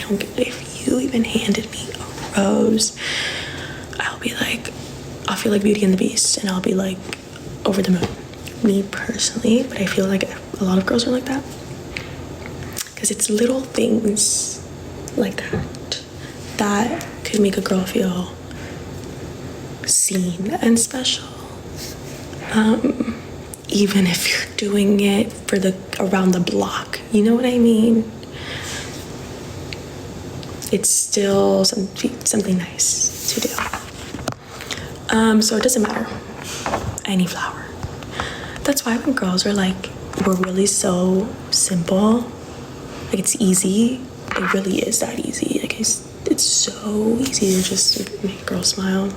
don't get, if you even handed me a rose, I'll feel like Beauty and the Beast, and I'll be like over the moon. Me personally, but I feel like a lot of girls are like that, because it's little things like that could make a girl feel seen and special. Even if you're doing it for around the block, you know what I mean? It's still something nice to do. So it doesn't matter, any flower. That's why when girls are like, we're really so simple, like it's easy, it really is that easy. Like it's so easy to just make a girl smile.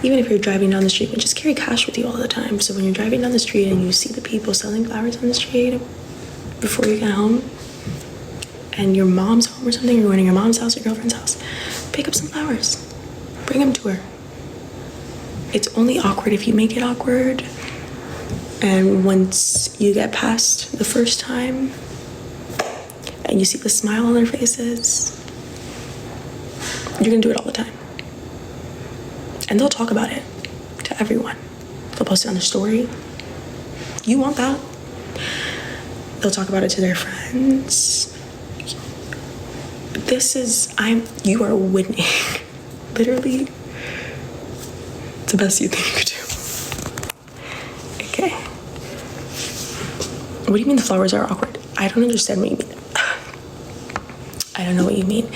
Even if you're driving down the street, and just carry cash with you all the time. So when you're driving down the street and you see the people selling flowers on the street before you get home, and your mom's home or something, you're going to your mom's house or your girlfriend's house, pick up some flowers, bring them to her. It's only awkward if you make it awkward. And once you get past the first time and you see the smile on their faces, you're gonna do it all the time. And they'll talk about it to everyone. They'll post it on their story. You want that. They'll talk about it to their friends. You are winning. Literally, it's the best you think you could do. Okay. What do you mean the flowers are awkward? I don't understand what you mean. I don't know what you mean.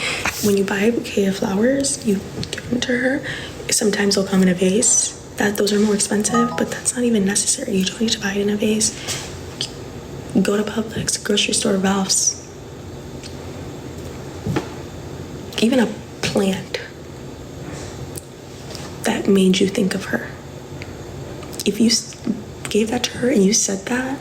When you buy a bouquet of flowers, you give them to her. Sometimes they'll come in a vase. Those are more expensive, but that's not even necessary. You don't need to buy it in a vase. Go to Publix, grocery store, Ralph's. Even a plant that made you think of her. If you gave that to her and you said that,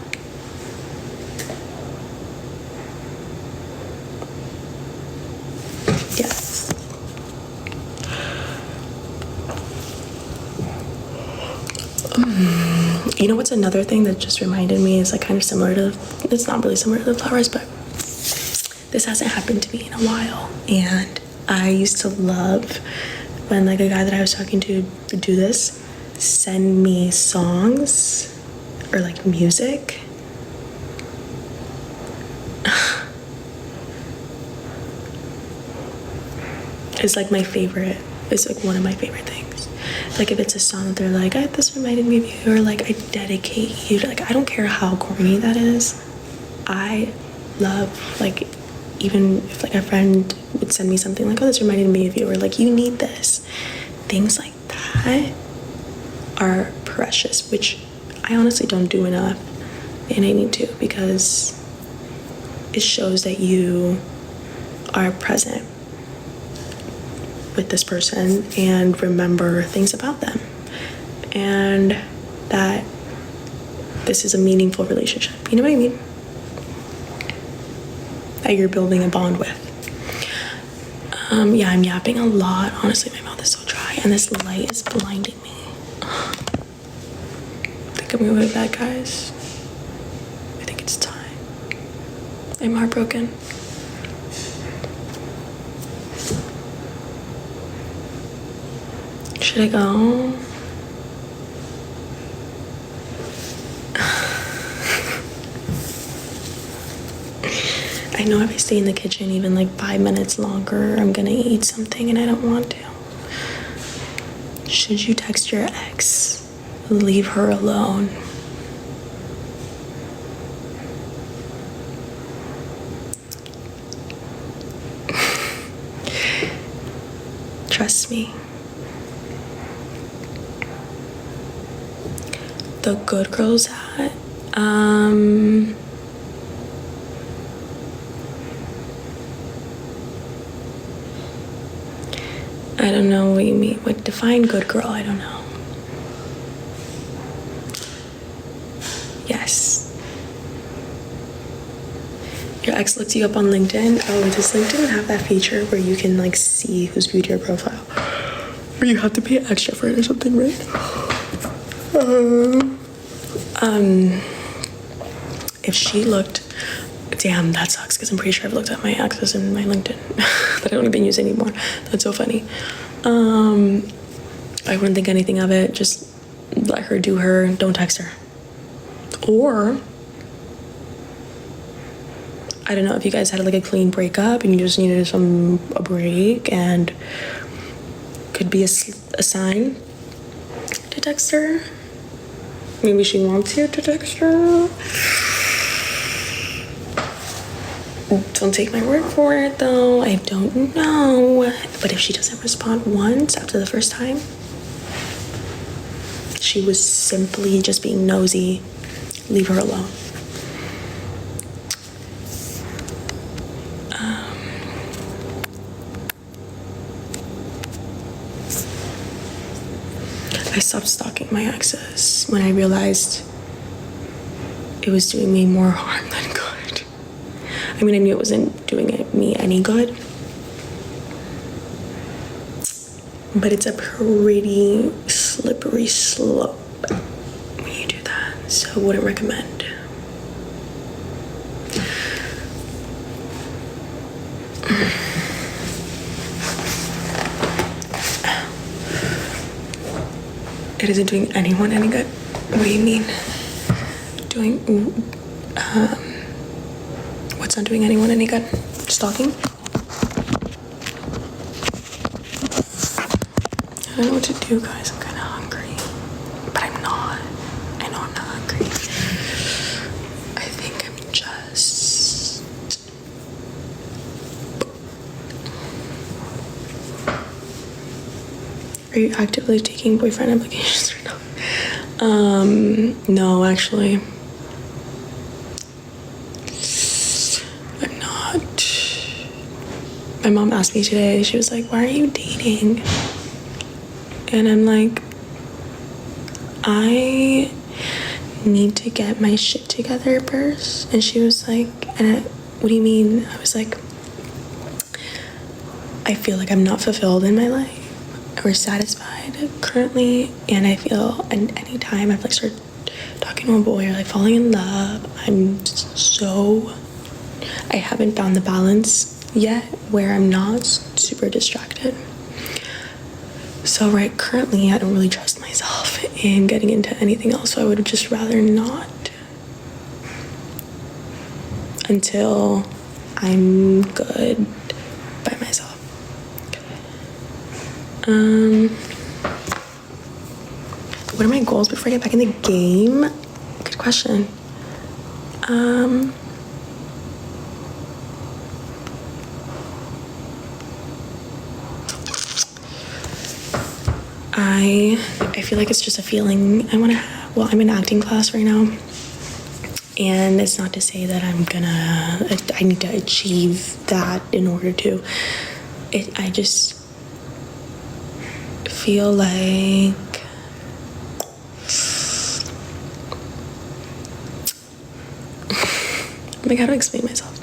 yes. You know what's another thing that just reminded me is like kind of similar to, it's not really similar to the flowers, but this hasn't happened to me in a while. And I used to love when like a guy that I was talking to would do this, send me songs or like music. It's like my favorite. It's like one of my favorite things. Like if it's a song that they're like, this reminded me of you, or like I dedicate you to, like I don't care how corny that is. I love, like, even if like a friend would send me something like, this reminded me of you, or like you need this. Things like that are precious, which I honestly don't do enough, and I need to, because it shows that you are present with this person and remember things about them, and that this is a meaningful relationship. You know what I mean? That you're building a bond with. Yeah, I'm yapping a lot. Honestly, my mouth is so dry, and this light is blinding me. I think I'm gonna go to bed, guys. I think it's time. I'm heartbroken. Should I go? I know if I stay in the kitchen even like 5 minutes longer, I'm gonna eat something and I don't want to. Should you text your ex? Leave her alone. Trust me. The good girl's hat. I don't know what you mean. What define good girl? I don't know. Yes. Your ex looked you up on LinkedIn. Oh, does LinkedIn have that feature where you can like see who's viewed your profile? Or you have to pay extra for it or something, right? If she looked, damn, that sucks, because I'm pretty sure I've looked at my exes in my LinkedIn. that I don't even use anymore. That's so funny. I wouldn't think anything of it. Just let her do her. Don't text her. Or I don't know if you guys had like a clean breakup and you just needed a break, and could be a sign to text her. Maybe she wants you to text her. Don't take my word for it though. I don't know. But if she doesn't respond once after the first time, she was simply just being nosy. Leave her alone. I stopped stalking my exes when I realized it was doing me more harm than good. I mean, I knew it wasn't doing me any good, but it's a pretty slippery slope when you do that, so I wouldn't recommend. It isn't doing anyone any good? What do you mean? What's not doing anyone any good? Stalking? I don't know what to do, guys. I'm kind of hungry. But I'm not. I know I'm not hungry. I think I'm just... Are you actively taking boyfriend applications right now? No, actually. I'm not. My mom asked me today, she was like, why are you dating? And I'm like, I need to get my shit together first. And she was like, what do you mean? I was like, I feel like I'm not fulfilled in my life or satisfied currently, and I feel anytime I've like started talking to a boy or like falling in love, I haven't found the balance yet where I'm not super distracted. So currently I don't really trust myself in getting into anything else, so I would just rather not until I'm good by myself. What are my goals before I get back in the game? Good question. I feel like it's just a feeling I want to have. Well, I'm in acting class right now, and it's not to say that I need to achieve that in order to. I just feel like how to explain myself.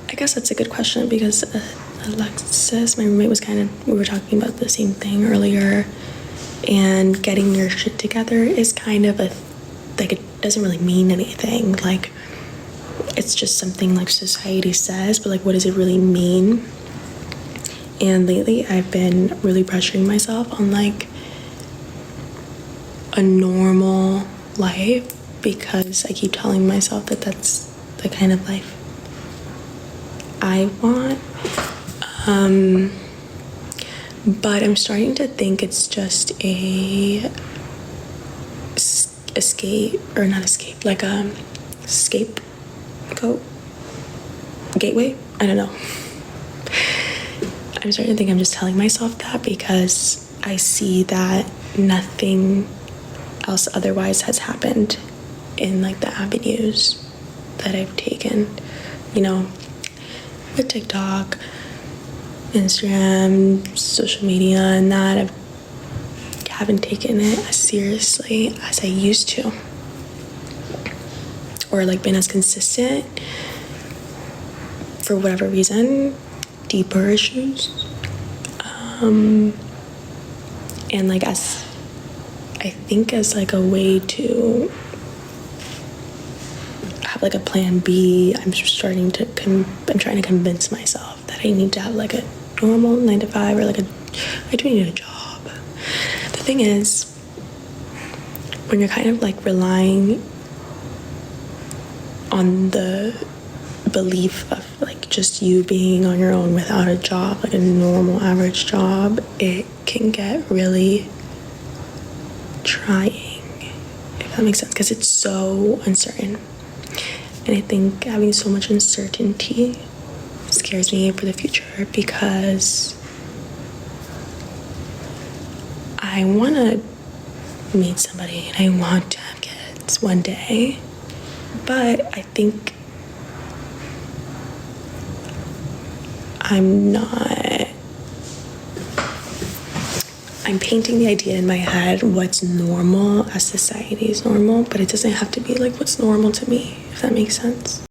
I guess that's a good question because Alexis, my roommate, we were talking about the same thing earlier, and getting your shit together is kind of it doesn't really mean anything. Like, it's just something like society says, but like, what does it really mean? And lately I've been really pressuring myself on like a normal life because I keep telling myself that that's the kind of life I want. But I'm starting to think it's just scapegoat, gateway. I don't know. I'm starting to think I'm just telling myself that because I see that nothing else otherwise has happened in like the avenues that I've taken, with TikTok, Instagram, social media, and that I haven't taken it as seriously as I used to, or like been as consistent for whatever reason, deeper issues, and like as like a way to have have like a plan B. I'm trying to convince myself that I need to have like a normal 9 to 5 or I do need a job. The thing is, when you're kind of like relying on the belief of like just you being on your own without a job, like a normal average job, it can get really trying, if that makes sense, because it's so uncertain. And I think having so much uncertainty scares me for the future, because I want to meet somebody and I want to have kids one day, but I think I'm painting the idea in my head what's normal as society is normal, but it doesn't have to be like what's normal to me, if that makes sense.